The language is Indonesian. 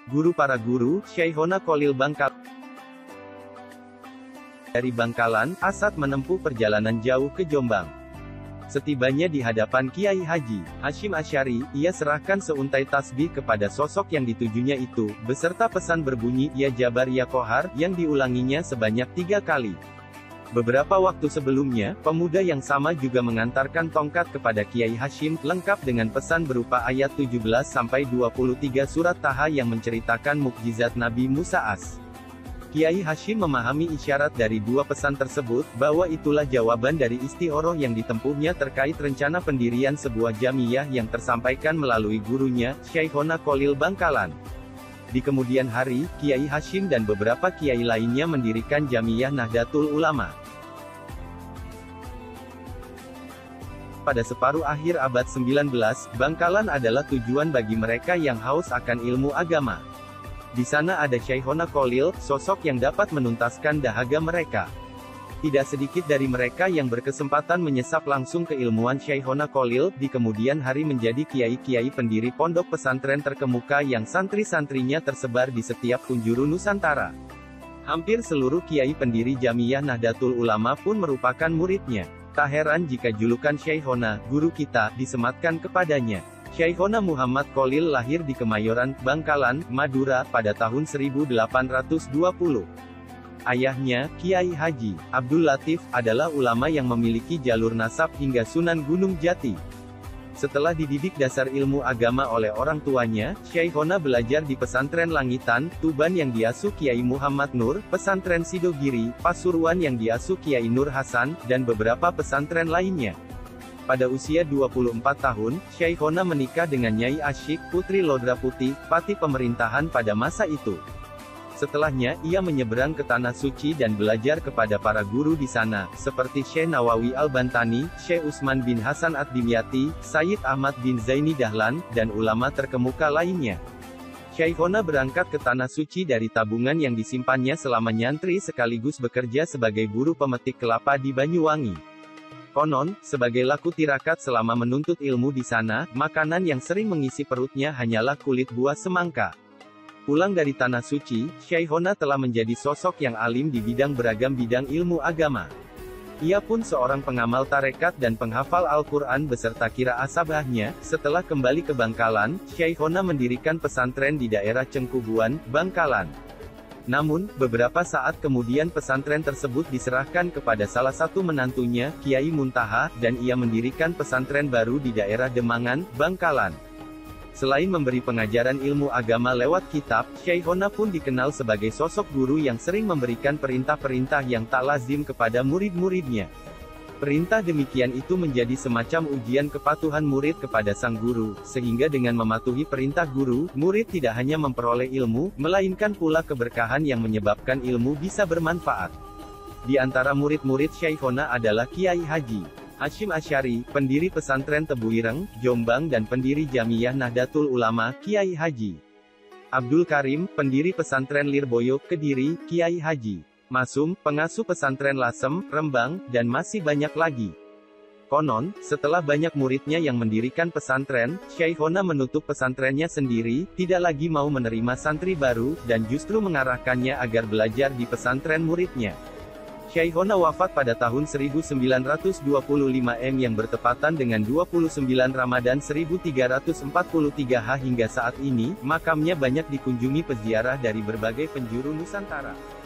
Guru para guru, Syekhona Kholil Bangkalan. Dari Bangkalan, Asad menempuh perjalanan jauh ke Jombang. Setibanya di hadapan Kiai Haji Hasyim Asy'ari, ia serahkan seuntai tasbih kepada sosok yang ditujunya itu, beserta pesan berbunyi, "Ya Jabar ya Qahar," yang diulanginya sebanyak 3 kali. Beberapa waktu sebelumnya, pemuda yang sama juga mengantarkan tongkat kepada Kiai Hasyim, lengkap dengan pesan berupa ayat 17-23 surat Taha yang menceritakan mukjizat Nabi Musa AS. Kiai Hasyim memahami isyarat dari 2 pesan tersebut, bahwa itulah jawaban dari istioroh yang ditempuhnya terkait rencana pendirian sebuah jamiyah yang tersampaikan melalui gurunya, Syekhona Kholil Bangkalan. Di kemudian hari, Kiai Hasyim dan beberapa kiai lainnya mendirikan Jamiyah Nahdlatul Ulama. Pada separuh akhir abad 19, Bangkalan adalah tujuan bagi mereka yang haus akan ilmu agama. Di sana ada Syekhona Kholil, sosok yang dapat menuntaskan dahaga mereka. Tidak sedikit dari mereka yang berkesempatan menyesap langsung keilmuan Syekhona Kholil, di kemudian hari menjadi kiai-kiai pendiri pondok pesantren terkemuka yang santri-santrinya tersebar di setiap penjuru Nusantara. Hampir seluruh kiai pendiri Jamiyah Nahdlatul Ulama pun merupakan muridnya. Tak heran jika julukan Syekhona, guru kita, disematkan kepadanya. Syekhona Muhammad Kholil lahir di Kemayoran, Bangkalan, Madura, pada tahun 1820. Ayahnya, Kiai Haji Abdul Latif, adalah ulama yang memiliki jalur nasab hingga Sunan Gunung Jati. Setelah dididik dasar ilmu agama oleh orang tuanya, Syekhona belajar di pesantren Langitan, Tuban yang diasuh Kiai Muhammad Nur, pesantren Sidogiri, Pasuruan yang diasuh Kiai Nur Hasan, dan beberapa pesantren lainnya. Pada usia 24 tahun, Syekhona menikah dengan Nyai Asyik, putri Lodra Putih, pati pemerintahan pada masa itu. Setelahnya, ia menyeberang ke Tanah Suci dan belajar kepada para guru di sana, seperti Syekh Nawawi Al-Bantani, Syekh Utsman bin Hasan Ad-Dimyati, Sayyid Ahmad bin Zaini Dahlan, dan ulama terkemuka lainnya. Syekhona berangkat ke Tanah Suci dari tabungan yang disimpannya selama nyantri sekaligus bekerja sebagai buruh pemetik kelapa di Banyuwangi. Konon, sebagai laku tirakat selama menuntut ilmu di sana, makanan yang sering mengisi perutnya hanyalah kulit buah semangka. Pulang dari Tanah Suci, Syekhona telah menjadi sosok yang alim di beragam bidang ilmu agama. Ia pun seorang pengamal tarekat dan penghafal Al-Quran beserta qiraah sabahnya. Setelah kembali ke Bangkalan, Syekhona mendirikan pesantren di daerah Cengkubuan, Bangkalan. Namun, beberapa saat kemudian pesantren tersebut diserahkan kepada salah satu menantunya, Kiai Muntaha, dan ia mendirikan pesantren baru di daerah Demangan, Bangkalan. Selain memberi pengajaran ilmu agama lewat kitab, Syekhona pun dikenal sebagai sosok guru yang sering memberikan perintah-perintah yang tak lazim kepada murid-muridnya. Perintah demikian itu menjadi semacam ujian kepatuhan murid kepada sang guru, sehingga dengan mematuhi perintah guru, murid tidak hanya memperoleh ilmu, melainkan pula keberkahan yang menyebabkan ilmu bisa bermanfaat. Di antara murid-murid Syekhona adalah Kiai Haji Hasyim Asy'ari, pendiri pesantren Tebuireng, Jombang dan pendiri Jamiyah Nahdlatul Ulama, Kiai Haji Abdul Karim, pendiri pesantren Lirboyo, Kediri, Kiai Haji Masum, pengasuh pesantren Lasem, Rembang, dan masih banyak lagi. Konon, setelah banyak muridnya yang mendirikan pesantren, Syekhona menutup pesantrennya sendiri, tidak lagi mau menerima santri baru, dan justru mengarahkannya agar belajar di pesantren muridnya. Syekhona wafat pada tahun 1925 yang bertepatan dengan 29 Ramadan 1343 hingga saat ini, makamnya banyak dikunjungi peziarah dari berbagai penjuru Nusantara.